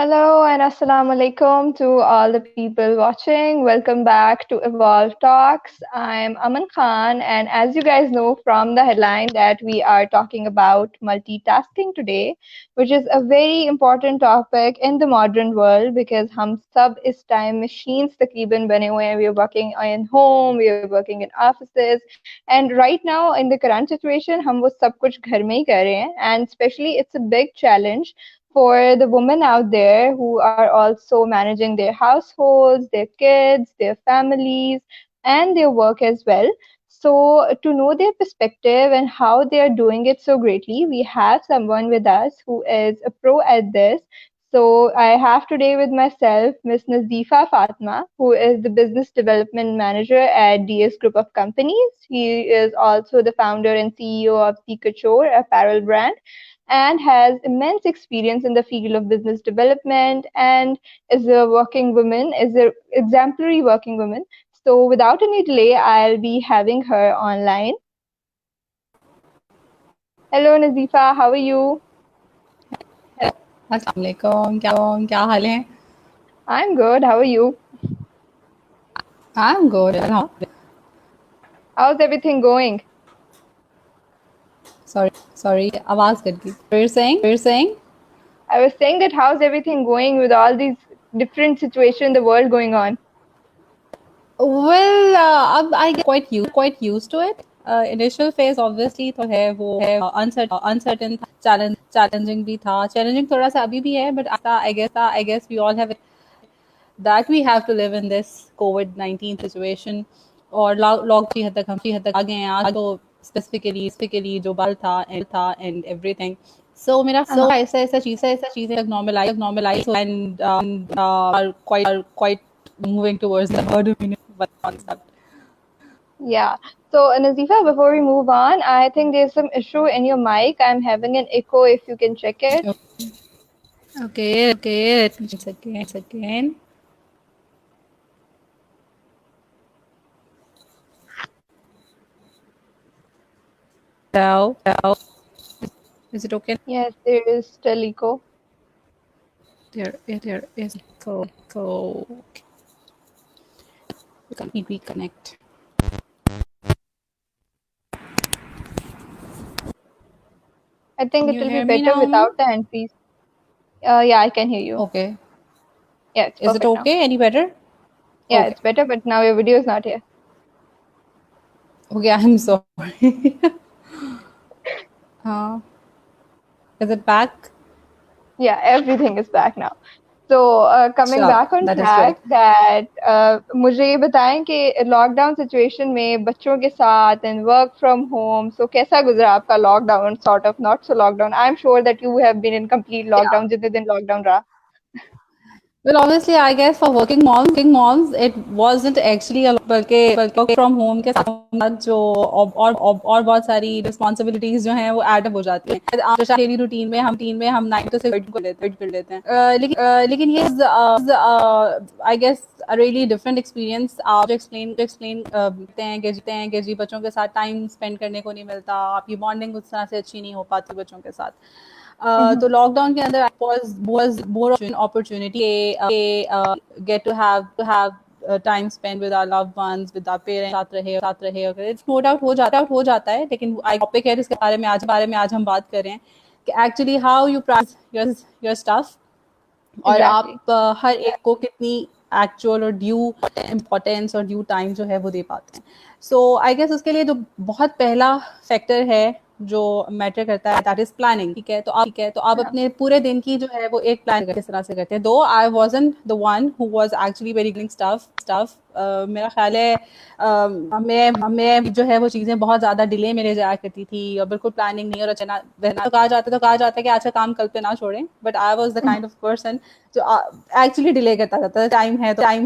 Hello and assalamu alaikum to all the people watching. Welcome back to Evolve Talks. I'm Aman Khan, and as you guys know from the headline that we are talking about multitasking today, which is a very important topic in the modern world because हम सब इस time machines तकरीबन बने हुए हैं. We are working in home, we are working in offices, and right now in the current situation हम वो सब कुछ घर में ही कर रहे हैं, and especially it's a big challenge for the women out there who are also managing their households, their kids, their families, and their work as well. So, to know their perspective and how they are doing it so greatly, we have someone with us who is a pro at this. So, I have today with myself Miss Nazifa Fatma, who is the Business Development Manager at DS Group of Companies. He is also the founder and CEO of Sea Couture apparel brand and has immense experience in the field of business development and is a working woman, is an exemplary working woman. So without any delay, I'll be having her online. Hello Nazifa, how are you? अस्सलाम वालेकुम, क्या हाल है? I'm good. How are you? I'm good. How's everything going? Sorry, आवाज cut गई. You're saying? I was saying that how's everything going with all these different situations in the world going on? Well, अब I get quite used to it. Initial phase obviously तो है वो है uncertain था, challenging भी था, challenging थोड़ा सा अभी भी है, but I guess we all have that we have to live in this COVID-19 situation और लॉक की हद तक आ गए हैं आज तो स्पेसिफिकली जो बाल था एंड एवरीथिंग सो मेरा ऐसा चीजें normalise and quite moving towards the herd immunity concept. Yeah. So Nazifa, before we move on, I think there's some issue in your mic. I'm having an echo if you can check it. Okay, let me check again. Now, is it okay? Yes, there is still echo. There is so let me reconnect. I think Can it you will be hear me better now, Aman? without the handpiece. Yeah, I can hear you. Okay. Yeah, it's Is it perfect now. okay? Any better? Yeah, Okay. it's better, but now your video is not here. Okay, I'm sorry. uh, is it back? Yeah, everything is back now. So coming Sure, back on that is track, good. that मुझे ये बताएं कि lockdown situation में बच्चों के साथ and work from home, so कैसा गुजरा आपका lockdown, sort of not so lockdown. I'm sure that you have been in complete Yeah. lockdown जितने दिन lockdown रहा. Well, obviously, I guess for working moms, it wasn't actually a बल्कि work from home के साथ जो और बहुत सारी responsibilities जो हैं वो add up हो जाती हैं. जैसे डेली रूटीन में हम 9 to 6 कर लेते हैं. लेकिन ये I guess a really different experience. आप जो explain कहते हैं कि जी बच्चों के साथ time spend करने को नहीं मिलता, आपकी bonding उस तरह से अच्छी नहीं हो पाती बच्चों के साथ. तो लॉकडाउन के अंदर was more of an opportunity get to have time spent with our loved ones, with our parents, साथ रहे अगर it's no doubt हो जाता है लेकिन टॉपिक है जिसके बारे में आज हम बात कर रहे हैं कि actually how you practice your stuff और Exactly. आप हर एक को कितनी एक्चुअल और ड्यू इम्पोर्टेंस और ड्यू टाइम जो है वो दे पाते हैं सो आई गेस उसके लिए जो बहुत पहला फैक्टर है जो मैटर करता है दैट इज प्लानिंग ठीक है तो आप Yeah. अपने पूरे दिन की जो है वो एक प्लान किस तरह से करते हैं दो I wasn't the one who was actually very stuff मेरा ख्याल है मैं जो है वो चीज़ें बहुत ज़्यादा डिले में ले जाया करती थी और बिल्कुल प्लानिंग नहीं और अचानक तो कहा जाता है कि आज का काम कल पे ना छोड़ें but I was the kind of person जो एक्चुअली डिले करता रहता था टाइम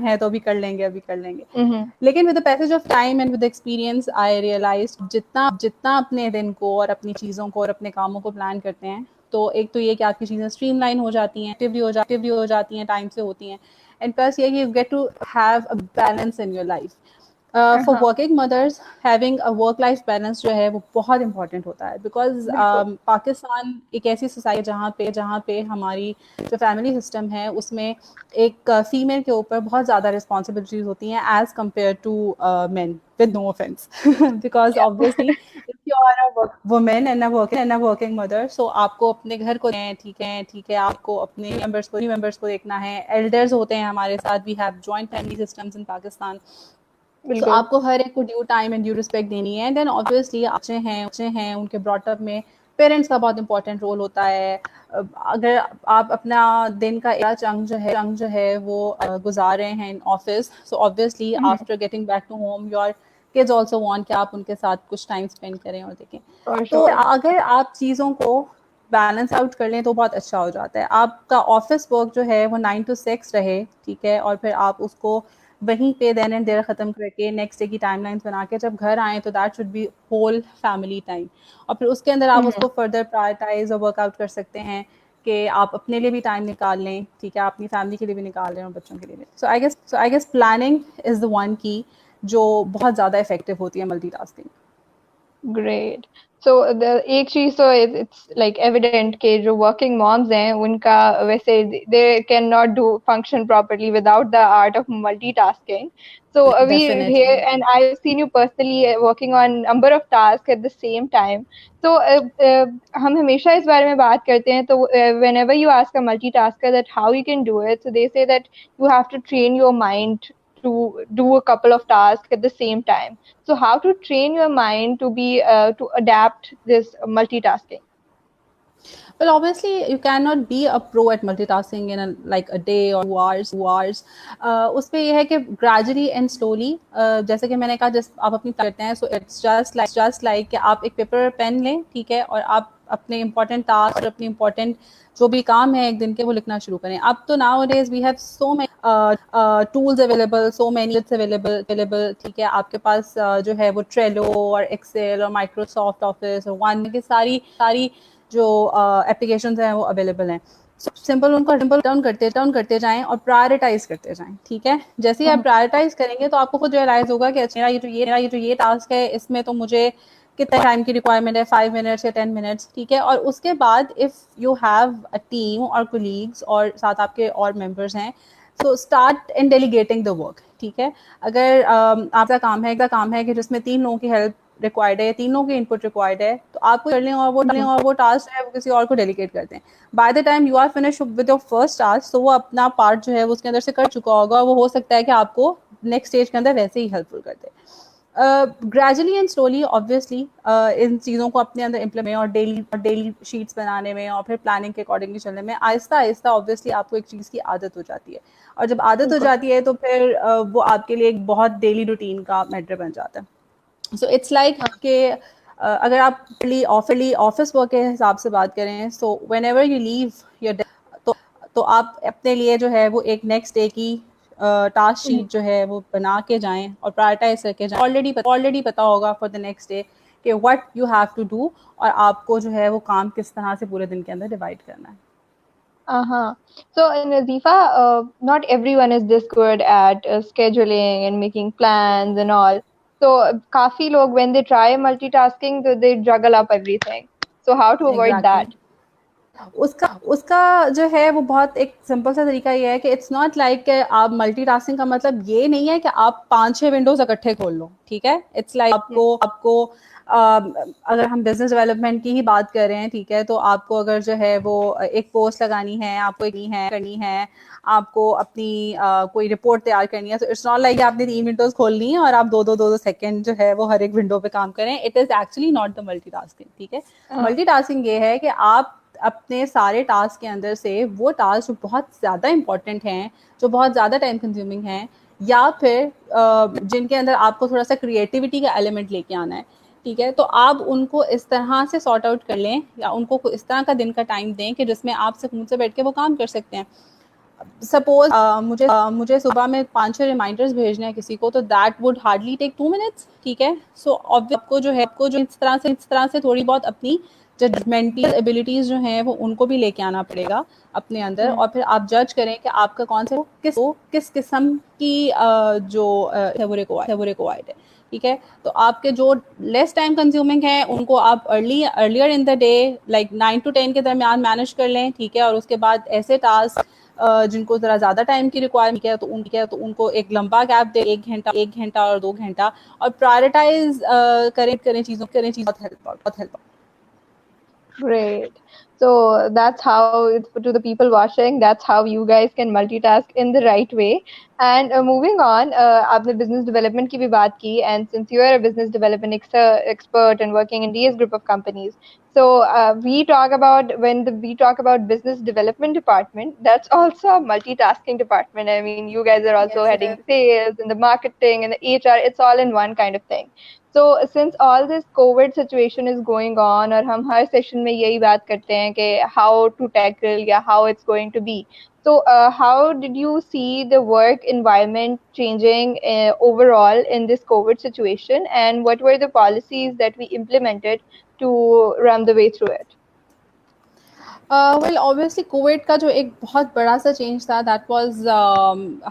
है तो अभी कर लेंगे Mm-hmm. लेकिन with the passage of time and with experience I realise जितना अपने दिन को और अपनी चीज़ों को और अपने कामों को प्लान करते हैं तो एक तो ये कि आपकी चीज़ें स्ट्रीमलाइन हो जाती हैं एक्टिवली हो जाती हैं टाइम से होती हैं एंड प्लस ये कि you get to have a balance in your life for हाँ, working mothers having a work life balance जो है वो बहुत इंपॉर्टेंट होता है, बिकॉज बिल्कुल। पाकिस्तान एक ऐसी सोसाइटी जहाँ पे हमारी जो फैमिली सिस्टम है उसमें एक फीमेल के ऊपर बहुत ज़्यादा रिस्पॉन्सिबिलिटीज होती हैं as compare to men, with no offence, because obviously if you are a women and a working mother, so आपको अपने घर को ठीक है, आपको अपने मेंबर्स को देखना है, एल्डर्स होते हैं हमारे साथ, we have joint family systems in Pakistan, so बिल्कुल। आपको हर एक को due time and due respect देनी है। देन ऑब्वियसली बच्चे हैं उनके ब्रॉटअप में पेरेंट्स का बहुत इंपॉर्टेंट रोल होता है। अगर आप अपना दिन का एक चंक जो है वो गुजार रहे हैं in office, so obviously after getting back to home your kids also want कि आप उनके साथ कुछ टाइम स्पेंड करें और देखें। फॉर तो श्योर। अगर आप चीज़ों को बैलेंस आउट कर लें तो बहुत अच्छा हो जाता है। आपका ऑफिस वर्क जो है वो 9 to 6 रहे, ठीक है, और फिर आप उसको वहीं पे देन एंड देयर ख़त्म करके नेक्स्ट डे की टाइमलाइंस बना के जब घर आएँ तो that should be whole family time, और फिर उसके अंदर आप उसको फर्दर प्रायोरिटाइज़ और वर्कआउट कर सकते हैं कि आप अपने लिए भी टाइम निकाल लें, ठीक है, आप अपनी फैमिली के लिए भी निकाल लें और बच्चों के लिए भी। So I guess planning is the one key जो बहुत ज़्यादा इफेक्टिव होती है मल्टीटास्किंग। ग्रेट। सो एक चीज तो इट्स लाइक एविडेंट कि जो वर्किंग मॉम्स हैं उनका वैसे they can not do function properly without the art of multitasking. So we here, definitely. and I've seen you personally working on number of tasks at the same time. So हम हमेशा इस बारे में बात करते हैं, तो whenever you ask a multitasker that how you can do it, so they say that you have to train your mind to do a couple of tasks at the same time. So how to train your mind to be to adapt this multitasking? Well, obviously, you cannot be a pro at multitasking in like a day or 2 hours. उस पे ये है कि gradually and slowly, जैसे कि मैंने कहा, just आप अपनी करते हैं, so it's just like कि आप एक पेपर पेन लें, ठीक है, और आप अपने important टास्क और अपनी important जो भी काम है एक दिन के वो लिखना शुरू करें। अब तो nowadays we have so many tools available, so many it's available, ठीक है, आपके पास जो है वो Trello और Excel और Microsoft Office और वन की सारी सारी जो एप्लीकेशन हैं वो अवेलेबल हैं। सिंपल उनको डाउन करते जाएं और प्रायोरिटाइज करते जाएं, ठीक है। जैसे ही आप प्रायोरिटाइज करेंगे तो आपको खुद रियलाइज होगा कि अच्छा मेरा ये जो ये टास्क है इसमें तो मुझे कितने टाइम की रिक्वायरमेंट है, 5 मिनट्स या 10 मिनट्स, ठीक है। और उसके बाद if you have a team और कोलीग्स और साथ आपके और मेंबर्स हैं, so start in delegating the work, ठीक है। अगर आपका काम है कि जिसमें 3 लोगों की हेल्प रिक्वायर्ड है, 3 लोगों की इनपुट रिक्वायर्ड है, तो आप कर लें और वो टास्क जो है वो किसी और को डेलीगेट कर दें। By the time you are finish with your first task, तो वो अपना पार्ट जो है वो उसके अंदर से कर चुका होगा, वो हो सकता है कि आपको नेक्स्ट स्टेज के अंदर वैसे ही हेल्पफुल कर दे। ग्रेजुअली एंड स्लोली ऑब्वियसली इन चीज़ों को अपने अंदर इम्प्लीमेंट और डेली शीट्स बनाने में और फिर प्लानिंग के अकॉर्डिंगली चलने में आहिस्ता आहिस्ता ऑब्वियसली आपको एक चीज़ की आदत हो जाती है, और जब आदत हो बिल्कुल। जाती है तो फिर वो आपके लिए एक बहुत डेली रूटीन का मैटर बन जाता है। सो इट्स लाइक कि अगर आप ऑफरली ऑफिस वर्क के हिसाब से बात करें, so when ever you leave your, तो तो आप अपने लिए जो है वो एक नेक्स्ट डे की टास्क शीट जो है वो बना के जाएं और प्रायोरिटाइज करके जाएं। ऑलरेडी पता होगा फॉर द नेक्स्ट डे कि what you have to do, और आपको जो है वो काम किस तरह से पूरे दिन के अंदर डिवाइड करना है। Uh-huh. So, Nazifa, not everyone is this good at scheduling and making plans and all. So, काफी लोग when they try multitasking, they juggle up everything. So, how to avoid exactly that? exactly. उसका उसका जो है वो बहुत एक simple सा तरीका ये है कि इट्स नॉट लाइक आप मल्टीटास्किंग का मतलब ये नहीं है कि आप 5-6 विंडोज इकट्ठे खोल लो, ठीक है। It's like Yes. आपको अगर हम बिजनेस डेवलपमेंट की ही बात कर रहे हैं, ठीक है, तो आपको अगर जो है वो एक पोस्ट लगानी है, आपको करनी है, आपको अपनी कोई रिपोर्ट तैयार करनी है, तो इट्स नॉट लाइक आपने 3 विंडोज खोलनी है और आप दो सेकंड जो है वो हर एक विंडो पे काम करें। It is actually not the multitasking, ठीक है। Uh, मल्टीटास्किंग ये है कि आप अपने सारे टास्क के अंदर से वो टास्क जो बहुत ज़्यादा इंपॉर्टेंट हैं, जो बहुत ज़्यादा टाइम कंज्यूमिंग हैं, या फिर जिनके अंदर आपको थोड़ा सा क्रिएटिविटी का एलिमेंट लेके आना है, ठीक है, तो आप उनको इस तरह से सॉर्ट आउट कर लें या उनको इस तरह का दिन का टाइम दें कि जिसमें आप सुकून से बैठ के वो काम कर सकते हैं। सपोज मुझे सुबह में 5-6 रिमाइंडर्स भेजने हैं किसी को, तो that would hardly take 2 minutes, ठीक है। सो आपको जो इस तरह से थोड़ी बहुत अपनी जजमेंटल एबिलिटीज जो हैं वो उनको भी लेके आना पड़ेगा अपने अंदर, और फिर आप जज करें कि आपका कौन सा किस किस्म की जो है वो रिक्वायर्ड है। ठीक है, तो आपके जो लेस टाइम कंज्यूमिंग है उनको आप earlier in the day like 9 to 10 के दरमियान मैनेज कर लें। ठीक है, और उसके बाद ऐसे टास्क जिनको ज़रा ज़्यादा टाइम की रिक्वायरमेंट है तो उनको एक लंबा गैप दे, 1 घंटा और 2 घंटा, और प्रायोरिटाइज करें चीज़ों बहुत help. Great. So that's how, to the people watching, that's how you guys can multitask in the right way. And moving on, आपने business development की भी बात की, and since you are a business development expert and working in DS group of companies, so we talk about we talk about business development department, that's also a multitasking department. I mean, you guys are also Yes, heading the sales and the marketing and the HR. It's all in one kind of thing. So since all this COVID situation is going on, और हम हर session में यही बात करते हैं कि how to tackle या how it's going to be. So how did you see the work environment changing overall in this COVID situation, and what were the policies that we implemented to run the way through it? Well obviously Covid का जो एक बहुत बड़ा सा change था that was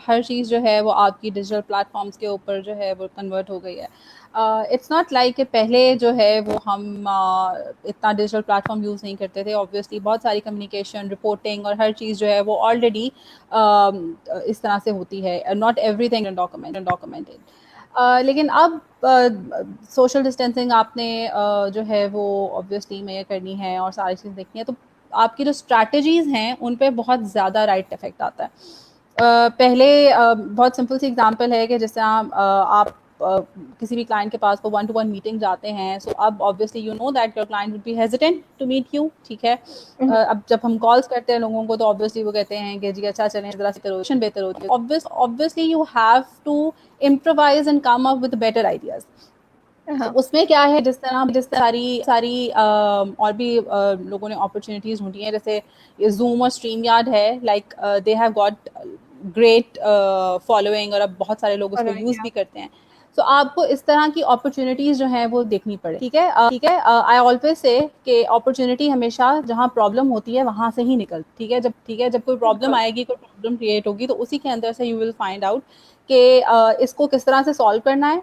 her चीज़ जो है वो आपकी डिजिटल प्लेटफॉर्म्स के ऊपर जो है वो कन्वर्ट हो गई है। इट्स नॉट लाइक कि पहले जो है वो हम इतना डिजिटल प्लेटफॉर्म यूज़ नहीं करते थे। ऑब्वियसली बहुत सारी कम्युनिकेशन, रिपोर्टिंग और हर चीज़ जो है वो ऑलरेडी इस तरह से होती है, नॉट एवरीथिंग डॉक्यूमेंटेड। लेकिन अब सोशल डिस्टेंसिंग आपने जो है वो ऑब्वियसली में करनी है और सारी चीज़ देखनी है, तो आपकी जो स्ट्रैटेजीज हैं उन पे बहुत ज़्यादा राइट इफेक्ट आता है। पहले बहुत सिंपल सी एग्जांपल है कि जिस तरह आप किसी भी क्लाइंट के पास को 1-to-1 मीटिंग जाते हैं, सो अब obviously you know that your client would be hesitant to meet you. ठीक है, अब जब हम कॉल्स करते हैं लोगों को तो ऑब्वियसली वो कहते हैं कि जी अच्छा चलें ज़रा सी बेहतर होती है। Obviously you have to improvise and come up with better ideas. तो उसमें क्या है, जिस तरह सारी और भी लोगों ने अपॉर्चुनिटीज ढूंढी हैं, जैसे ये जूम और स्ट्रीम यार्ड है, like they have got great following और अब बहुत सारे लोग उसको यूज़ भी करते हैं। तो आपको इस तरह की अपॉर्चुनिटीज जो हैं वो देखनी पड़े। ठीक है, आई ऑलवेज से कि अपॉर्चुनिटी हमेशा जहाँ प्रॉब्लम होती है वहाँ से ही निकल। ठीक है, जब कोई प्रॉब्लम आएगी, कोई प्रॉब्लम क्रिएट होगी, तो उसी के अंदर से यू विल फाइंड आउट कि इसको किस तरह से सॉल्व करना है।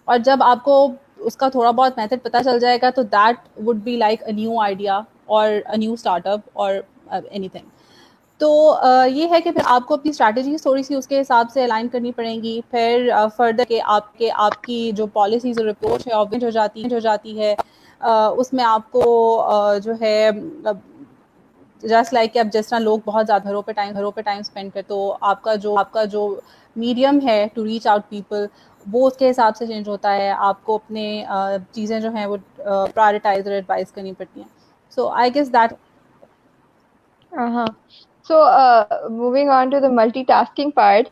और जब आपको उसका थोड़ा बहुत मेथड पता चल जाएगा तो that would be like a new idea और अ न्यू स्टार्टअप और एनीथिंग। तो ये है कि फिर आपको अपनी स्ट्रैटेजी थोड़ी सी उसके हिसाब से अलाइन करनी पड़ेंगी। फिर फर्दर के आपकी जो पॉलिसीज और अप्रोच है ऑब्वियस हो जाती है। उसमें आपको जो है जस्ट लाइक कि अब जिस तरह लोग बहुत ज़्यादा घरों पे टाइम स्पेंड करते, तो आपका जो मीडियम है टू रीच आउट पीपल वो उसके हिसाब से चेंज होता है। आपको अपने चीज़ें जो हैं वो प्रायोरिटाइज और एडवाइस करनी पड़ती हैं। So I guess that. Uh-huh. So, moving on to the multitasking part,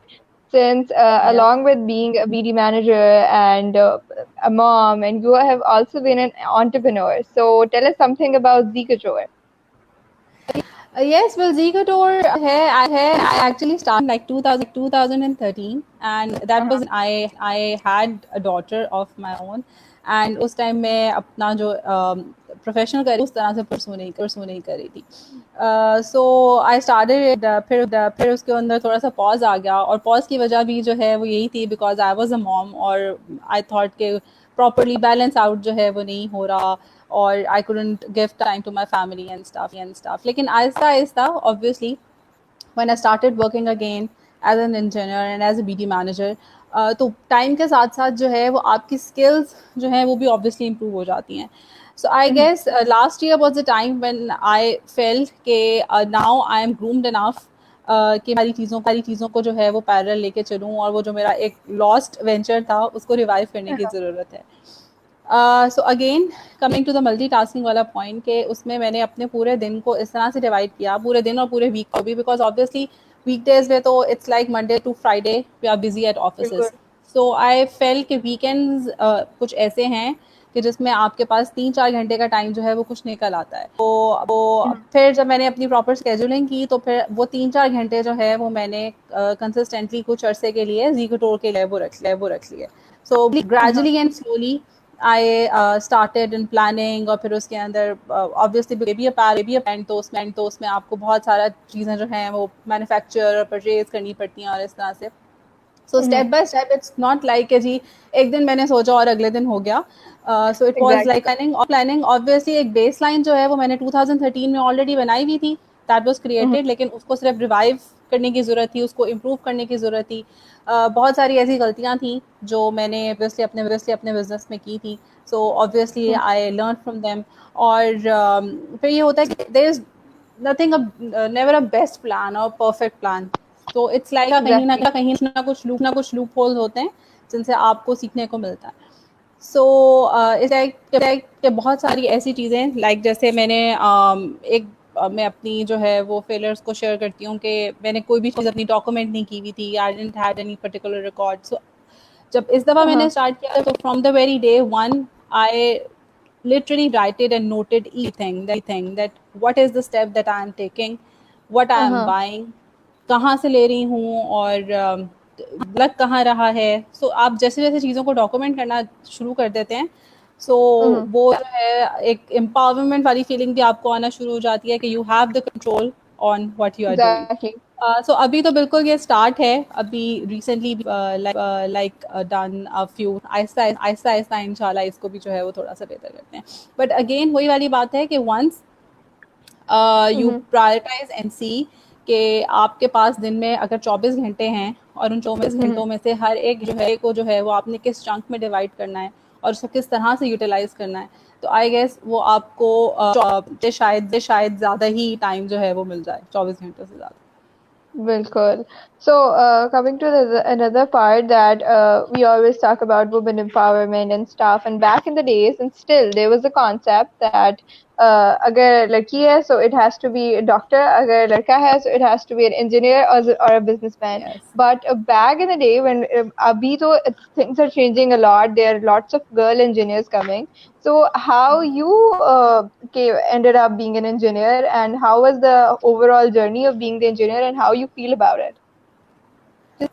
since along with being a BD manager and a mom, and you have also been an entrepreneur. So, tell us something about Zikajor. Yes, well, Zikator I actually started like 2013, and that was I had a daughter of my own, and उस time मैं अपना जो professional career उस तरह से परसू नहीं कर रही थी। सो आई स्टार्टेड, फिर उसके अंदर थोड़ा सा पॉज आ गया, और पॉज की वजह भी जो है वो यही थी because I was a mom, और आई थॉट के प्रॉपरली बैलेंस आउट जो है वो नहीं हो रहा, और I couldn't give time to my family and stuff. लेकिन आहिस्ता obviously when I started working again as an engineer and as a BD manager, तो टाइम के साथ साथ जो है वो आपकी स्किल्स जो हैं वो भी obviously improve हो जाती हैं। So I guess last year was the time when I felt कि now I am groomed enough कि सारी चीज़ों को जो है वो पैरेलल लेके चलूँ, और वो जो मेरा एक लॉस्ट वेंचर था उसको रिवाइव करने की ज़रूरत है। So again coming to the multitasking वाला पॉइंट, के उसमें मैंने अपने पूरे दिन को इस तरह से डिवाइड किया, पूरे दिन और पूरे वीक को भी, बिकॉज ऑब्वियसली वीकडेज में तो it's like Monday to Friday we are busy at offices. So I feel कि वीकेंड्स कुछ ऐसे हैं कि जिसमें आपके पास 3-4 घंटे का टाइम जो है वो कुछ निकल आता है। तो फिर जब मैंने अपनी प्रॉपर स्केजुलिंग की तो फिर वो 3-4 घंटे जो है वो मैंने कंसिस्टेंटली कुछ अरसे के लिए ज़ीकोटोर के लिए वो रख लिए। So gradually and slowly I started in planning, और फिर उसके अंदर obviously be a parent, तो उसमें आपको बहुत सारा चीज़ें जो हैं वो मैन्युफैक्चर और परचेज करनी पड़ती हैं और इस तरह से। So step by step, it's not like कि जी एक दिन मैंने सोचा और अगले दिन हो गया। So it was like Exactly. Planning obviously एक बेस लाइन जो है वो मैंने 2013 में ऑलरेडी बनाई हुई थी, दैट वाज Mhm. क्रिएटेड, लेकिन उसको सिर्फ रिवाइव करने की ज़रूरत थी, उसको इम्प्रूव करने की ज़रूरत थी। बहुत सारी ऐसी गलतियाँ थी जो मैंने ऑब्वियसली अपने बिजनेस में की थी, so obviously Mhm. I learn from them. और फिर ये होता है कि there is nothing, never a best plan और परफेक्ट प्लान। तो इट्स लाइक Exactly. कहीं ना कुछ लूप होल्स होते हैं जिनसे आपको सीखने को मिलता है। सो इट्स लाइक कि बहुत सारी ऐसी चीज़ें लाइक जैसे मैंने मैं अपनी जो है वो फेलियर्स को शेयर करती हूँ कि मैंने कोई भी चीज़ अपनी डॉक्यूमेंट नहीं की हुई थी, I didn't had any particular record. So जब इस दफ़ा मैंने Uh-huh. स्टार्ट किया तो from the very day one I literally write it and noted everything that what is the step that I am taking, what I am Uh-huh. buying, कहाँ से ले रही हूँ और लग कहाँ रहा है। सो आप जैसे जैसे चीज़ों को डॉक्यूमेंट करना शुरू कर देते हैं, सो Mhm. वो जो है एक एम्पावरमेंट वाली फीलिंग भी आपको आना शुरू हो जाती है कि you have the control on what you are doing. Exactly. So अभी तो बिल्कुल ये स्टार्ट है, अभी recently like done a few, आहिस्ता आहिस्ता आहिस्ता इंशाल्लाह इसको भी जो है वो थोड़ा सा बेहतर करते हैं। बट अगेन वही वाली बात है कि once you Mhm. Prioritise and see कि आपके पास दिन में अगर 24 घंटे हैं और उन 24 Mhm. घंटों में से हर एक जो है वो आपने किस चंक में डिवाइड करना है और उसको किस तरह से यूटिलाइज करना है, तो आई गेस वो आपको शायद ज़्यादा ही टाइम जो है वो मिल जाए, 24 घंटों से ज़्यादा। Bilkul. So, coming to another part that we always talk about women empowerment and stuff, and back in the days, and still there was a concept that अगर लड़की है, so it has to be a doctor, अगर लड़का है, so it has to be an engineer or a businessman. Yes. But back in the day, when अभी तो things are changing a lot, there are lots of girl engineers coming. So how you ended up being an engineer, and how was the overall journey of being the engineer, and how you feel about it?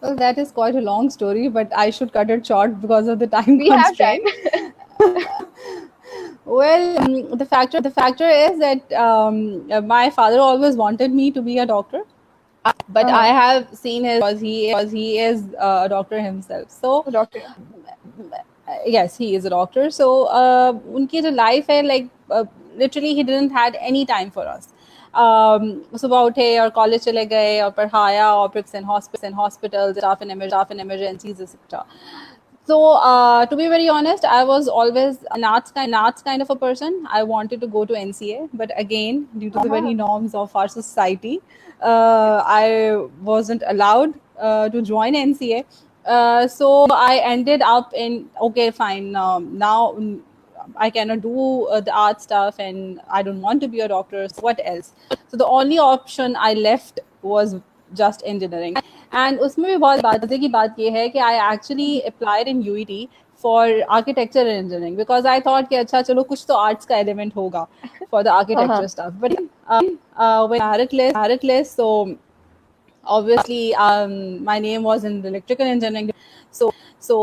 Well, that is quite a long story, but I should cut it short because of the time We have constraint. time. Well, the factor is that my father always wanted me to be a doctor, but I Uh-huh. have seen his because he is a doctor himself. So Doctor. yes, he is a doctor. So उनकी जो life है, like literally he didn't had any time for us. सुबह उठे और college चले गए और पढ़ाया और bricks and hospitals, staff in emergencies, etc. So, to be very honest, I was always an arts kind of a person. I wanted to go to NCA, but again, due to the Uh-huh. very norms of our society, I wasn't allowed to join NCA. So I ended up in, okay, fine. Now I cannot do the art stuff, and I don't want to be a doctor. So what else? So the only option I left was just engineering. And उसमें भी बहुत मजे की बात ये है कि I actually applied in UET for architecture and engineering because I thought कि अच्छा चलो कुछ तो arts का element होगा for the Uh-huh. architecture stuff. But when merit list, so obviously my name was in the electrical engineering. So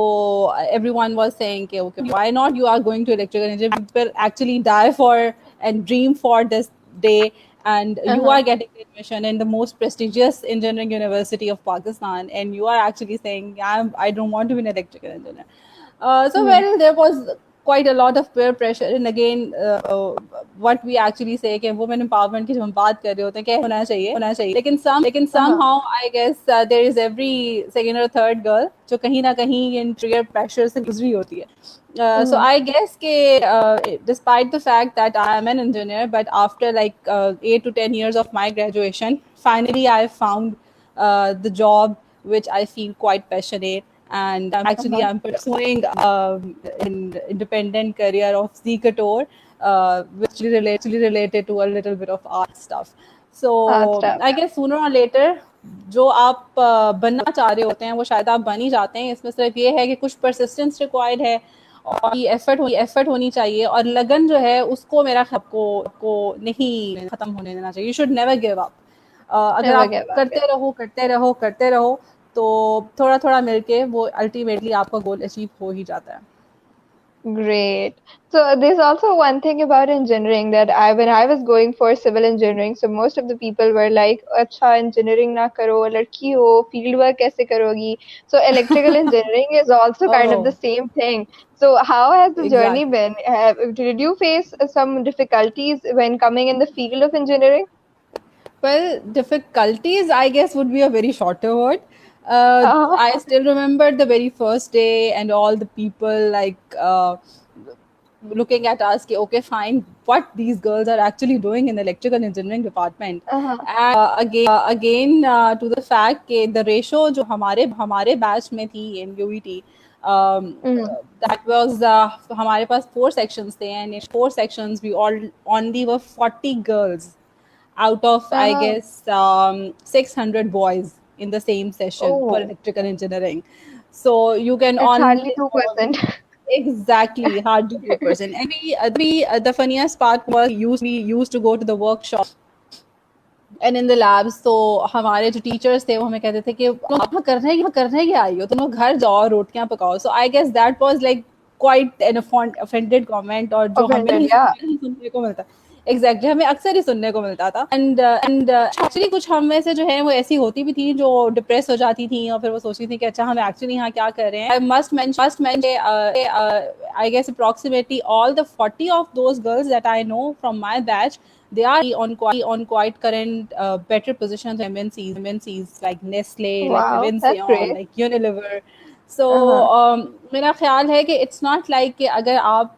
everyone was saying okay, why not, you are going to electrical engineering, people actually die for and dream for this day, and you Uh-huh. are getting admission in the most prestigious engineering university of Pakistan, and you are actually saying I don't want to be an electrical engineer. So Mhm. well, there was quite a lot of peer pressure, and again what we actually say कि women empowerment की जब हम बात कर रहे होते हैं क्या होना चाहिए, लेकिन Uh-huh. somehow I guess there is every second or third girl जो कहीं ना कहीं इन peer pressure से गुजरी होती है. So Mhm. I guess despite the fact that I am an engineer, but after like 8 to 10 years of my graduation, finally I found the job which I feel quite passionate, and Uh-huh. I'm pursuing an independent career of Zcator, which is related to a little bit of art stuff. Art So stuff. I guess sooner or later जो आप बनना चाह रहे होते हैं वो शायद आप बन ही जाते हैं. इसमें सिर्फ ये है कि कुछ परसिस्टेंस रिक्वायर्ड है और एफर्ट होनी चाहिए, और लगन जो है उसको मेरा आपको नहीं खत्म होने देना चाहिए. You should never give up. अगर Never आप give up. Yeah. करते रहो तो थोड़ा थोड़ा मिलके वो अल्टीमेटली आपका गोल अचीव हो ही जाता है. Great. So there's also one thing about engineering that when I was going for civil engineering, so most of the people were like, "अच्छा engineering ना करो, लड़की हो, field work कैसे करोगी?" So electrical engineering is also kind of the Oh, same thing. So how has the journey exactly. been? Did you face some difficulties when coming in the field of engineering? Well, difficulties, I guess, would be a very shorter word. Uh, I still remember the very first day and all the people looking at us. Ki, okay, fine. What these girls are actually doing in the electrical engineering department. uh, And again to the fact that the ratio जो हमारे batch में थी in UET, um, mm, that was हमारे पास 4 sections थे, and in 4 sections we all only were 40 girls out of, I uh, guess, 600 boys in the same session for oh, electrical engineering. So you can it's on hardly 2%. exactly hardly 2%. And the funniest part was we used to go to the workshop and in the labs. So हमारे जो teachers थे वो हमें कहते थे कि तुम लोग करने क्या आई हो, तुम लोग घर जाओ रोटियां पकाओ. So I guess that was like quite an offended comment, और जो हमें Offended, yeah. ही सुनने को मिलता. Exactly, हमें अक्सर ही सुनने को मिलता था. And actually कुछ हम में से जो है वो ऐसी होती भी थी जो डिप्रेस हो जाती थी और फिर वो सोचती थी कि अच्छा हम एक्चुअली यहाँ क्या कर रहे हैं. I must mention I guess approximately all the 40 of those girls that I know from my batch, they are on quite current better positions in MNCs like Nestle, like Wow, that's Vincent, great. like Unilever. So Uh-huh. मेरा ख्याल है कि it's not like कि अगर आप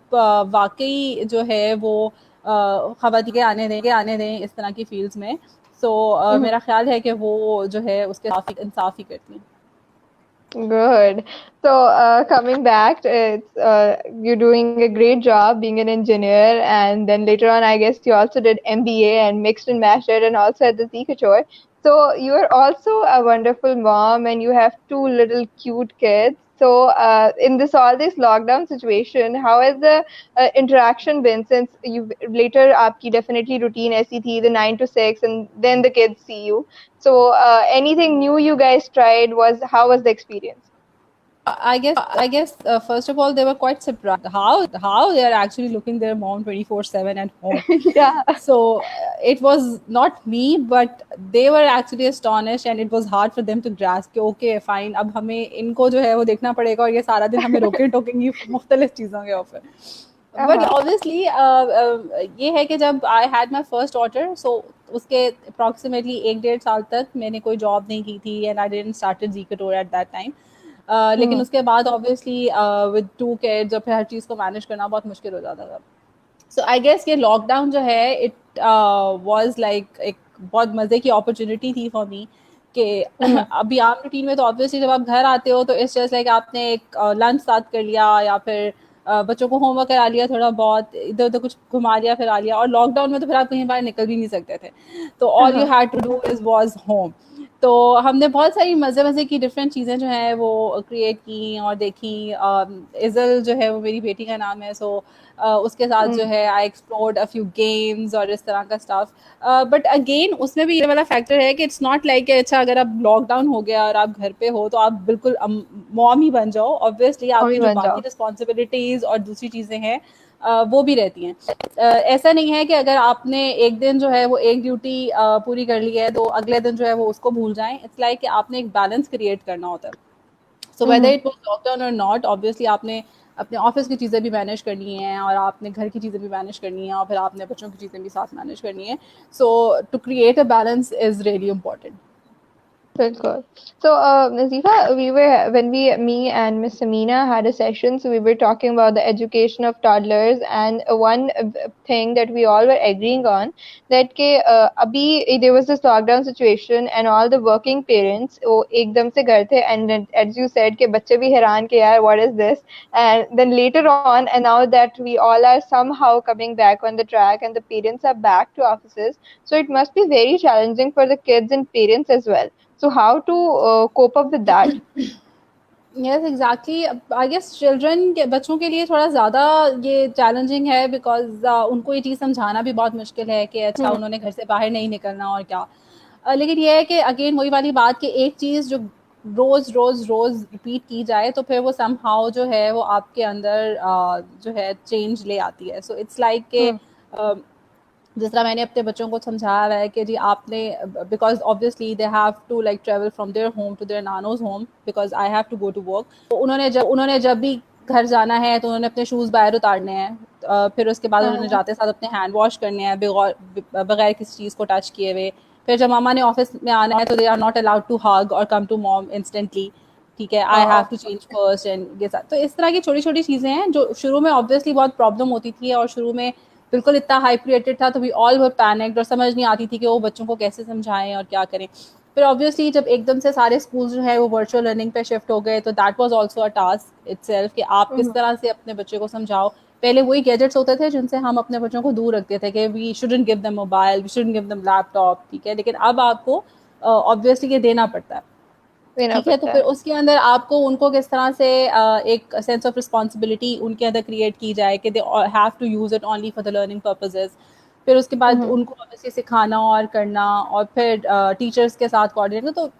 वाकई जो है वो खवातीन के आने दें इस तरह की फील्ड्स में. So Mhm. मेरा ख्याल है कि वो जो है उसके इंसाफ ही करती हैं. Good. So, coming back, you're doing a great job being an engineer, and then later on, I guess you also did MBA and mixed and matched it, and also at the Zikator. So, you are also a wonderful mom, and you have two little cute kids. So, in this all this lockdown situation, how has the interaction been since you later, आपकी definitely routine ऐसी थी, the 9 to 6, and then the kids see you. So, anything new you guys tried was how was the experience? I guess first of all they were quite surprised how they are actually looking their mom 24/7 at home. Yeah. So it was not me, but they were actually astonished, and it was hard for them to grasp कि okay fine, अब हमें इनको जो है वो देखना पड़ेगा और ये सारा दिन हमें रोके टोकेंगी मुख्तलिफ चीज़ों के ऊपर. But Uh-huh. obviously ये है कि जब I had my first daughter, so उसके approximately 1 डेढ़ साल तक मैंने कोई जॉब नहीं की थी, and I didn't started Zcator at that time. लेकिन Hmm. उसके बाद ऑब्वियसली विद 2 किड्स और फिर हर चीज़ को मैनेज करना बहुत मुश्किल हो जाता था. सो आई गेस ये लॉकडाउन जो है इट वाज लाइक एक बहुत मज़े की अपॉर्चुनिटी थी फॉर मी कि Hmm. अभी आम रूटीन में तो ऑब्वियसली जब आप घर आते हो तो इट्स जस्ट लाइक आपने एक लंच साथ कर लिया या फिर बच्चों को होमवर्क करा लिया, थोड़ा बहुत इधर उधर कुछ घुमा लिया फिर आ लिया. और लॉकडाउन में तो फिर आप कहीं बाहर निकल भी नहीं सकते थे, तो all you Uh-huh. Had to do is was home. तो हमने बहुत सारी मज़े मज़े की डिफरेंट चीज़ें जो हैं वो क्रिएट की और देखी. इज़ल जो है वो मेरी बेटी का नाम है. सो उसके साथ जो Hmm. है I explored a few games और इस तरह का स्टफ. बट अगेन उसमें भी ये वाला फैक्टर है कि इट्स नॉट लाइक अच्छा अगर अब लॉकडाउन हो गया और आप घर पे हो तो आप बिल्कुल मॉम ही बन जाओ. ऑब्वियसली Mommy आपकी जो बन बाकी जाओ. रिस्पॉन्सिबिलिटीज़ और दूसरी चीज़ें हैं वो भी रहती हैं. ऐसा नहीं है कि अगर आपने एक दिन जो है वो एक ड्यूटी पूरी कर ली है तो अगले दिन जो है वो उसको भूल जाएं. इट्स लाइक कि आपने एक बैलेंस क्रिएट करना होता है. So whether Hmm. It was lockdown और नॉट, ऑब्वियसली आपने अपने ऑफिस की चीज़ें भी मैनेज करनी है और आपने घर की चीज़ें भी मैनेज करनी है और फिर आपने बच्चों की चीज़ें भी साथ मैनेज करनी है. So to create a balance is really important. Good. So, Nazifa, me and Miss Samina had a session, so we were talking about the education of toddlers, and one thing that we all were agreeing on that abhi there was this lockdown situation, and all the working parents वो एकदम से घर थे, and then, as you said कि बच्चे भी हैरान कि यार what is this, and then later on, and now that we all are somehow coming back on the track, and the parents are back to offices, so it must be very challenging for the kids and parents as well. So how to cope up with that? Yes exactly. I guess children के बच्चों के लिए थोड़ा ज़्यादा ये challenging है because उनको ये चीज़ समझाना भी बहुत मुश्किल है कि अच्छा Hmm. उन्होंने घर से बाहर नहीं निकलना और क्या. लेकिन ये है कि अगेन वही वाली बात कि एक चीज़ जो रोज रोज रोज रिपीट की जाए तो फिर वो समहाउ जो है वो आपके अंदर जो है चेंज ले आती है. सो इट्स लाइक के जिस तरह मैंने अपने बच्चों को समझाया हुआ है कि जी आपने, because obviously they have to like travel from their home to their नानोज home because I have to go to work. तो उन्होंने जब भी घर जाना है तो उन्होंने अपने शूज़ बाहर उतारने हैं. फिर उसके बाद उन्होंने जाते साथ अपने हैंड वॉश करने हैं बगैर किसी चीज़ को टच किए हुए. फिर जब मामा ने ऑफिस में आना है तो they are not allowed to hug और कम टू मॉम इंस्टेंटली. ठीक है, I have to change first and ये सब. तो इस तरह की छोटी छोटी चीज़ें हैं जो शुरू में ऑब्वियसली बहुत प्रॉब्लम होती थी और शुरू में बिल्कुल इतना हाइप क्रिएटेड था तो वी ऑल वर पैनिक्ड और समझ नहीं आती थी कि वो बच्चों को कैसे समझाएं और क्या करें. फिर ऑब्वियसली जब एकदम से सारे स्कूल जो है वो वर्चुअल लर्निंग पे शिफ्ट हो गए तो that was also a task itself कि आप किस तरह से अपने बच्चे को समझाओ. पहले वही गैजेट्स होते थे जिनसे हम अपने बच्चों को दूर रखते थे कि we shouldn't give them mobile, we shouldn't give them laptop. ठीक है, लेकिन अब आपको ऑब्वियसली ये देना पड़ता है. देना ठीक है, तो पड़ता फिर है. उसके अंदर आपको उनको किस तरह से एक सेंस ऑफ रिस्पॉन्सिबिलिटी उनके अंदर क्रिएट की जाए कि they have to use it only for the learning purposes. फिर उसके बाद उनको ऑब्वियसली सिखाना और करना और फिर टीचर्स के साथ कोऑर्डिनेट. तो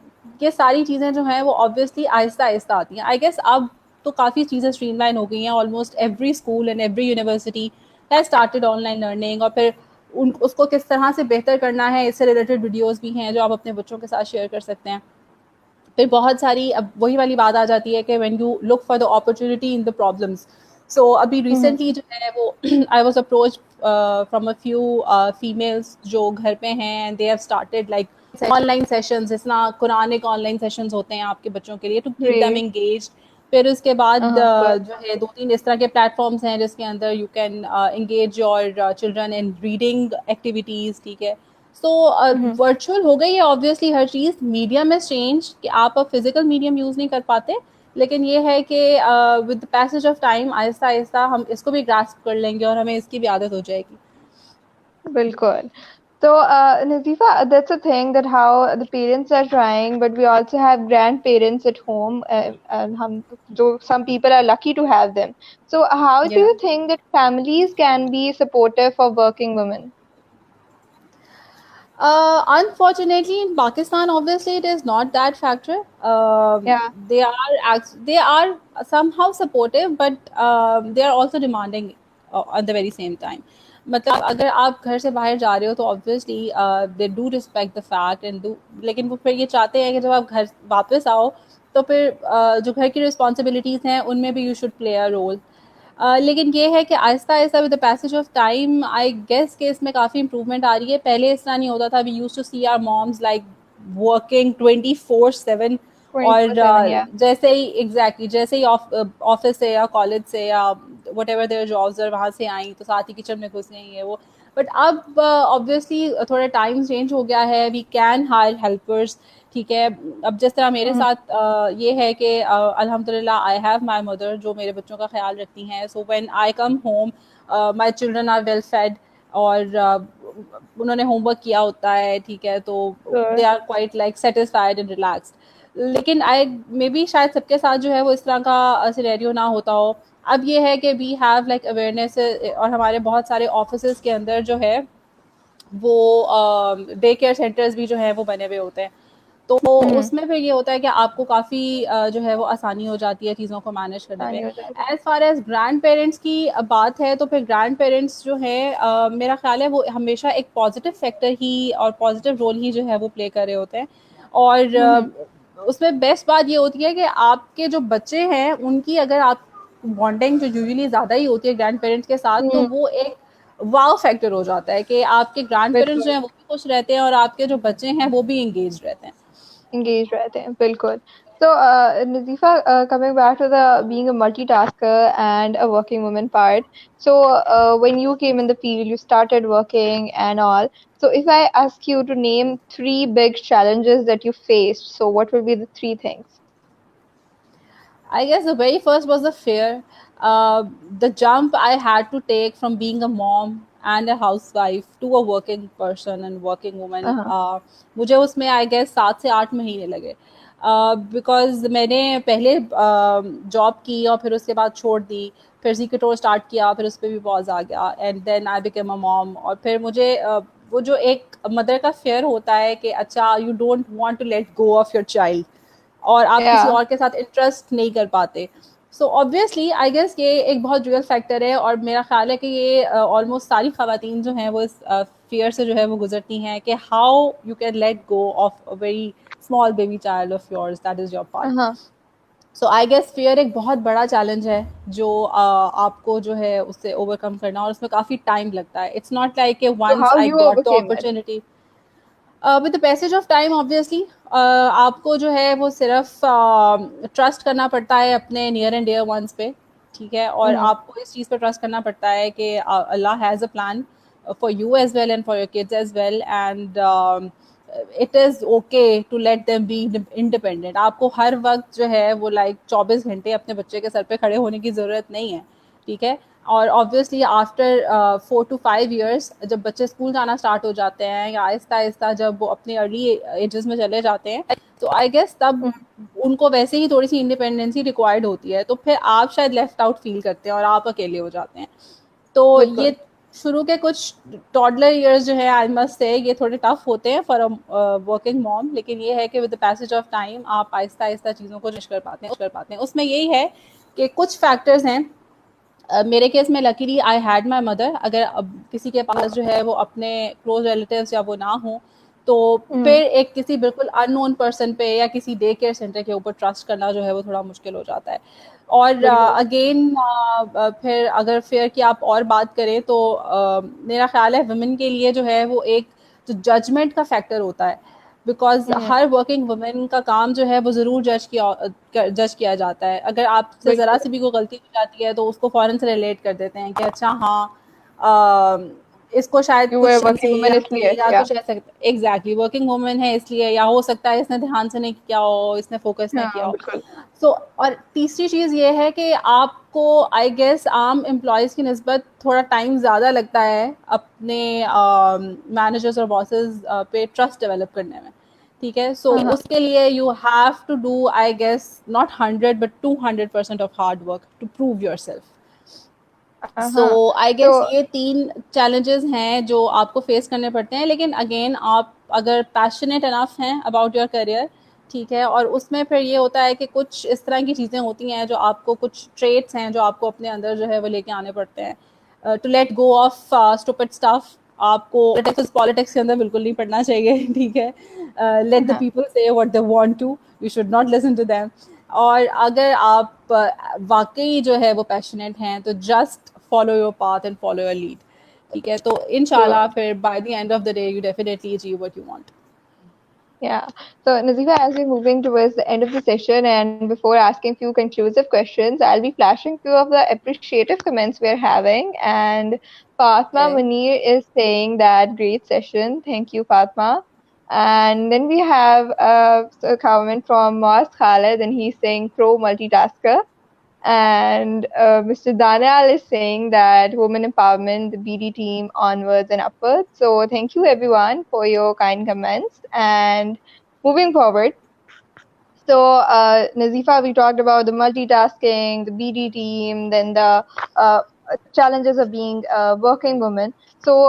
ये सारी चीज़ें जो हैं वो ऑब्वियसली आहिस्ता आहिस्ता आती हैं. आई गेस अब तो काफ़ी चीज़ें स्ट्रीमलाइन हो गई हैं. Almost every school and every university has started online learning और फिर उसको किस तरह से बेहतर करना है इससे रिलेटेड वीडियोज़ भी हैं जो आप अपने बच्चों के साथ शेयर कर सकते हैं. फिर बहुत सारी अब वही वाली बात आ जाती है कि when you look for the opportunity in the problems. So अभी रिसेंटली जो है वो I was approach from a few females जो घर पे हैं and they have started like online sessions. जिस तरह कुरानिक ऑनलाइन सेशंस होते हैं आपके बच्चों के लिए to keep them Great. Engaged. फिर उसके बाद Good. जो है 2-3 इस तरह के प्लेटफॉर्म्स हैं जिसके अंदर you can engage your children in reading activities. ठीक है, सो वर्चुअल हो गई है obviously her cheese. Medium is change कि आप अब फिजिकल मीडियम यूज़ नहीं कर पाते, लेकिन ये है कि with the passage of time Aahista Aahista हम इसको भी ग्रास्प कर लेंगे और हमें इसकी भी आदत हो जाएगी. बिल्कुल. So, Nazifa, that's a thing that how the parents are trying, but we also have grandparents at home, and some people are lucky to have them. So, how do Yeah. you think that families can be supportive for working women? Unfortunately, in Pakistan, obviously, it is not that factor. Yeah. They are somehow supportive, but they are also demanding at the very same time. मतलब अगर आप घर से बाहर जा रहे हो तो obviously they do respect the fact and do, लेकिन वो फिर ये चाहते हैं कि जब आप घर वापस आओ तो फिर जो घर की रिस्पॉन्सिबिलिटीज़ हैं उनमें भी you should play a role. लेकिन ये है कि आहिस्ता आहिस्ता with the passage of time I guess कि इसमें काफ़ी इंप्रूवमेंट आ रही है. पहले इस तरह नहीं होता था. We use to see our moms like working 24/7 और 24/7, yeah. जैसे ही जैसे ही ऑफिस से या कॉलेज से या वट एवर देयर जॉब्स और वहाँ से आई तो साथ ही किचन में घुस गई है वो. बट अब ऑब्वियसली थोड़ा टाइम चेंज हो गया है. We can hire helpers. ठीक है, अब जिस तरह मेरे साथ ये है कि अल्हम्दुलिल्लाह आई हैव माय मदर जो मेरे बच्चों का ख्याल रखती हैं. So when I come home my children are well fed और उन्होंने होमवर्क किया होता है. ठीक है, तो they Good. Are quite like satisfied and relaxed. लेकिन आई मे बी शायद सबके साथ जो है वो इस तरह का सिनेरियो ना होता हो. अब ये है कि वी हैव लाइक अवेयरनेस और हमारे बहुत सारे ऑफिस के अंदर जो है वो डे केयर सेंटर्स भी जो है वो बने हुए होते हैं. तो उसमें फिर ये होता है कि आपको काफ़ी जो है वो आसानी हो जाती है चीज़ों को मैनेज करने में. आसानी हो जाती है. As far as grandparents की बात है तो फिर ग्रैंड पेरेंट्स जो है मेरा ख्याल है वो हमेशा एक पॉजिटिव फैक्टर ही और पॉजिटिव रोल ही जो है वो प्ले कर रहे होते हैं. और उसमें बेस्ट बात ये होती है कि आपके जो बच्चे हैं उनकी अगर आप बॉन्डिंग जो यूजुअली ज़्यादा ही होती है ग्रैंड पेरेंट्स के साथ तो वो एक वाव फैक्टर हो जाता है कि आपके ग्रैंड पेरेंट्स जो बिल्कुल. हैं वो भी खुश रहते हैं और आपके जो बच्चे हैं वो भी इंगेज रहते हैं. Engaged रहते हैं, बिल्कुल. So, Nazifa, coming back to the being a multitasker and a working woman part. So, when you came in the field, you started working and all. So, if I ask you to name three big challenges that you faced, so what will be the three things? I guess the very first was the fear. The jump I had to take from being a mom and a housewife to a working person and working woman. Uh-huh. मुझे उसमें I guess 7 से 8 महीने लगे. Because मैंने पहले job की और फिर उसके बाद छोड़ दी. फिर ज़ीकेटोर स्टार्ट किया, फिर उस पर भी पॉज आ गया and then I became a mom. और फिर मुझे वो जो एक मदर का फेयर होता है कि अच्छा you don't want to let go of your child. और आप किसी Yeah. और के साथ इंटरेस्ट नहीं कर पाते. सो ऑब्वियसली आई गेस ये एक बहुत रियल फैक्टर है, और मेरा ख्याल है कि ये ऑलमोस्ट सारी खवातीन जो हैं वो इस फियर से जो है वो गुजरती हैं कि how you can let go of a very small baby child of yours that is your partner. Uh-huh. So I guess fear एक बहुत बड़ा चैलेंज है जो आपको जो है उससे ओवरकम करना, और उसमें काफ़ी टाइम लगता है. It's not like So once how I you got the overcame it? Opportunity. With the passage of time obviously आपको जो है वो सिर्फ ट्रस्ट करना पड़ता है अपने नियर एंड डियर वंस पे, ठीक है, और Mm-hmm. आपको इस चीज़ पे ट्रस्ट करना पड़ता है कि अल्लाह has a plan for you as well and for your kids as well, and it is okay to let them be independent. आपको हर वक्त जो है वो लाइक 24 घंटे अपने बच्चे के सर पे खड़े होने की ज़रूरत नहीं है, ठीक है. और ऑब्वियसली आफ्टर 4 to 5 years जब बच्चे स्कूल जाना स्टार्ट हो जाते हैं, या आहिस्ता आहिस्ता जब वो अपने अर्ली एजेस में चले जाते हैं, तो आई गेस तब उनको वैसे ही थोड़ी सी इंडिपेंडेंसी रिक्वायर्ड होती है, तो फिर आप शायद लेफ्ट आउट फील करते हैं और आप अकेले हो जाते हैं. तो बिल्कुल. ये शुरू के कुछ टॉडलर ईयर्स जो है आई मस्ट से ये थोड़े टफ होते हैं फॉर अ वर्किंग मॉम, लेकिन ये है कि with the passage of time आप आहिस्ता आहिस्ता चीज़ों को कर पाते हैं. उसमें यही है कि कुछ फैक्टर्स हैं. मेरे केस में luckily I had my mother. अगर अब किसी के पास जो है वो अपने क्लोज रिलेटिव्स या वो ना हो, तो Mm-hmm. फिर एक किसी बिल्कुल अननोन पर्सन पे या किसी डे केयर सेंटर के ऊपर ट्रस्ट करना जो है वो थोड़ा मुश्किल हो जाता है. और बिल्कुल. अगेन फिर अगर फेयर की आप और बात करें तो मेरा ख्याल है वुमेन के लिए जो है वो एक जो जजमेंट का फैक्टर होता है, because Mm-hmm. Her working women का काम जो है वो ज़रूर जज किया जाता है. अगर आपसे ज़रा बिल्कुल. सी भी कोई गलती हो जाती है तो उसको फ़ौरन से रिलेट कर देते हैं कि अच्छा हाँ, अ, इसको शायद You were कुछ working woman इसलिए. या Yeah. कुछ ऐसा. एग्जैक्टली, वर्किंग वुमेन है इसलिए, या हो सकता है इसने ध्यान से नहीं किया हो, इसने फोकस नहीं किया हाँ हो. बिल्कुल. सो और तीसरी चीज़ ये है कि आपको आई गेस आम एम्प्लॉयज़ की निस्बत थोड़ा टाइम ज़्यादा लगता है अपने मैनेजर्स और बॉसेस पे ट्रस्ट डेवलप करने में, ठीक है. सो हाँ. उसके लिए you have to do I guess not 100 but 200% of hard work to prove yourself. So हाँ. आई गेस So ये 3 चैलेंजेस हैं जो आपको फेस करने पड़ते हैं, लेकिन अगेन आप अगर पैशनेट इनफ हैं अबाउट योर करियर, ठीक है, और उसमें फिर ये होता है कि कुछ इस तरह की चीज़ें होती हैं जो आपको, कुछ ट्रेट्स हैं जो आपको अपने अंदर जो है वो लेके आने पड़ते हैं to let go of stupid stuff. आपको पॉलिटिक्स के अंदर बिल्कुल नहीं पढ़ना चाहिए, ठीक है. लेट द हाँ. पीपल से what they want to, you should not listen to them. और अगर आप वाकई जो है वो पैशनेट हैं तो just follow your path and follow your lead, ठीक है. तो True. इंशाल्लाह फिर by the end of the day you definitely achieve what you want. Yeah. So, Nazifa, as we're moving towards the end of the session, and before asking few conclusive questions, I'll be flashing few of the appreciative comments we're having. And Fatma Okay. Munir is saying that great session. Thank you, Fatma. And then we have a comment from Moaz Khaled, and he's saying pro multitasker. And Mr. Daniel is saying that women empowerment, the BD team, onwards and upwards. So thank you everyone for your kind comments. And moving forward, so Nazifa, we talked about the multitasking, the BD team, then the challenges of being a working woman. So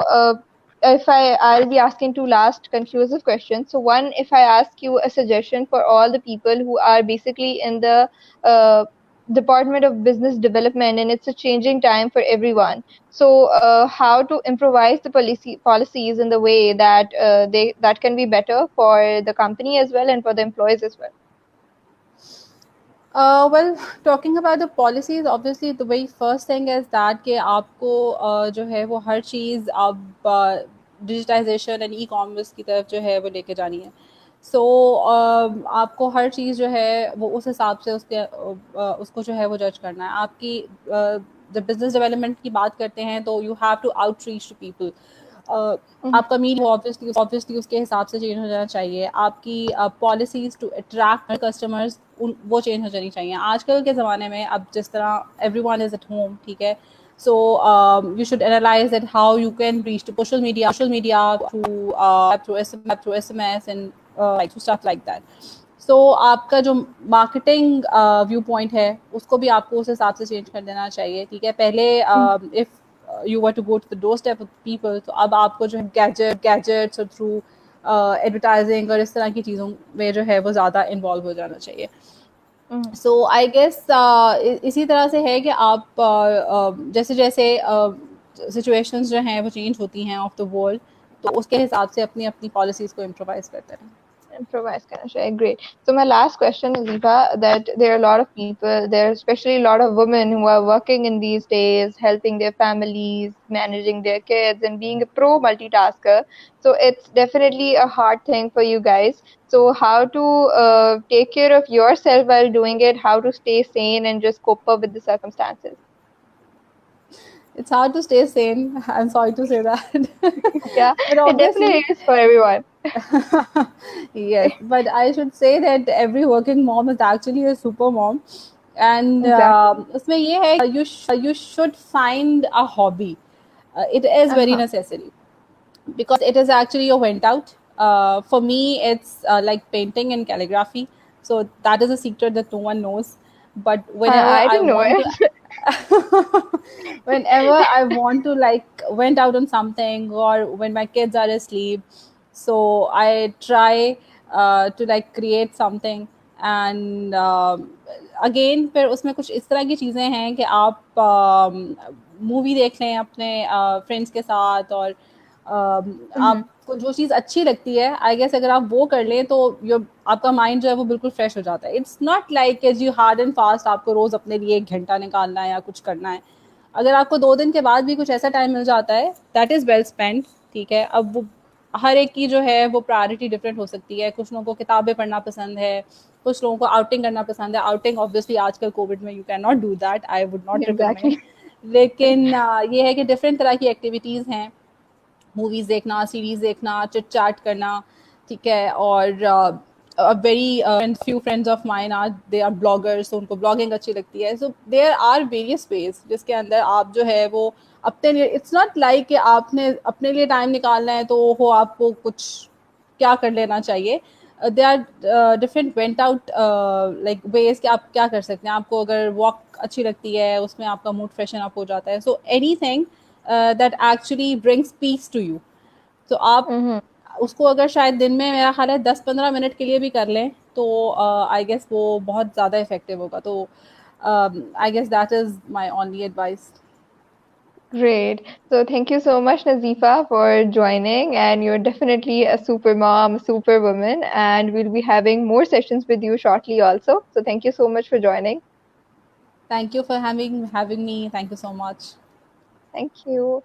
if I'll be asking two last conclusive questions. So one, if I ask you a suggestion for all the people who are basically in the uh, Department of Business Development, and it's a changing time for everyone. So how to improvise the policies in the way that that can be better for the company as well and for the employees as well. Well, talking about the policies, obviously the very first thing is that कि आपको जो है वो हर चीज़ अब digitisation and e commerce की तरफ जो है वो लेके जानी है. सो आपको हर चीज़ जो है वो उस हिसाब से उसको जो है वो जज करना है. आपकी जब बिजनेस डेवलपमेंट की बात करते हैं तो you have to outreach to people. आपका मीडिया ऑब्वियसली उसके हिसाब से चेंज हो जाना चाहिए. आपकी पॉलिसीज टू अट्रैक्ट कस्टमर्स वो चेंज हो जानी चाहिए. आजकल के ज़माने में अब जिस तरह एवरीवन इज़ एट होम, ठीक है, so you should analyze that how you can reach to social media through SMS and like stuff like that. So आपका जो मार्केटिंग व्यू पॉइंट है उसको भी आपको उस हिसाब से चेंज कर देना चाहिए, ठीक है. पहले if you were to go to the doorstep of people, तो अब आपको जो है गैजेट्स और थ्रू एडवर्टाइजिंग और इस तरह की चीज़ों में जो है वो ज़्यादा इन्वॉल्व हो जाना चाहिए. Mhm. सो आई गेस इसी तरह से है कि आप जैसे जैसे सिचुएशंस जो हैं वो चेंज होती हैं ऑफ द वर्ल्ड, तो उसके हिसाब से अपनी अपनी पॉलिसीज़ को इम्प्रोवाइज करते हैं. Improvise kind of shit. Great. So my last question is, Eva, that there are a lot of people, there are especially a lot of women who are working in these days, helping their families, managing their kids, and being a pro multitasker. So it's definitely a hard thing for you guys. So how to take care of yourself while doing it, how to stay sane and just cope up with the circumstances. It's hard to stay sane. I'm sorry to say that. Yeah, But it definitely obviously, is for everyone. yes, but I should say that every working mom is actually a super mom. And Exactly. उसमें ये है you should find a hobby. It is very Uh-huh. necessary because it is actually your went out. For me, it's like painting and calligraphy. So that is a secret that no one knows. But whenever I I didn't know want it. to, whenever I want to like went out on something or when my kids are asleep, so I try to like create something. And again फिर उसमें कुछ इस तरह की चीज़ें हैं कि आप मूवी देख लें अपने फ्रेंड्स के साथ और Mhm. आपको जो चीज़ अच्छी लगती है आई गेस अगर आप वो कर लें तो आपका माइंड जो है वो बिल्कुल फ्रेश हो जाता है. It's not like as you hard and fast आपको रोज़ अपने लिए 1 घंटा निकालना है या कुछ करना है. अगर आपको 2 दिन के बाद भी कुछ ऐसा टाइम मिल जाता है दैट इज़ वेल स्पेंड. ठीक है, अब वो हर एक की जो है वो प्रायोरिटी डिफरेंट हो सकती है. कुछ लोगों को किताबें पढ़ना पसंद है, कुछ लोगों को आउटिंग करना पसंद है. आउटिंग ऑब्वियसली आजकल कोविड में you can not do that, I would not recommend. Exactly. लेकिन ये है कि डिफरेंट तरह की एक्टिविटीज़ हैं. मूवीज़ देखना, सीरीज़ देखना, चिट चैट करना. ठीक है, और very few friends of mine are they are bloggers, तो उनको ब्लॉगिंग अच्छी लगती है. So there are various ways जिसके अंदर आप जो है वो अपने लिए, इट्स नॉट लाइक कि आपने अपने लिए टाइम निकालना है तो हो आपको कुछ क्या कर लेना चाहिए. They are different went out like ways कि आप क्या कर सकते हैं. आपको अगर वॉक अच्छी लगती है उसमें आपका मूड फ्रेशन अप हो जाता है. So anything that actually brings peace to you. तो आप Mhm. उसको अगर शायद दिन में मेरा ख्याल है 10-15 मिनट के लिए भी कर लें तो आई गेस वो बहुत ज़्यादा इफेक्टिव होगा. तो I guess that is my only advice. Great. So thank you so much, Nazifa, for joining. And you're definitely a super mom, super woman. And we'll be having more sessions with you shortly also. So thank you so much for joining. Thank you for having me. Thank you so much. Thank you.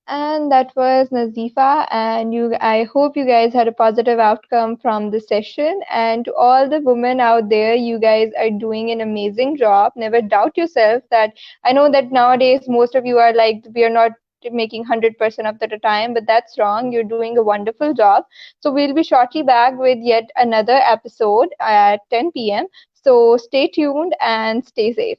And that was Nazifa. And I hope you guys had a positive outcome from the session. And to all the women out there, you guys are doing an amazing job. Never doubt yourself that I know that nowadays most of you are like, we are not making 100% of the time, but that's wrong. You're doing a wonderful job. So we'll be shortly back with yet another episode at 10 p.m. So stay tuned and stay safe.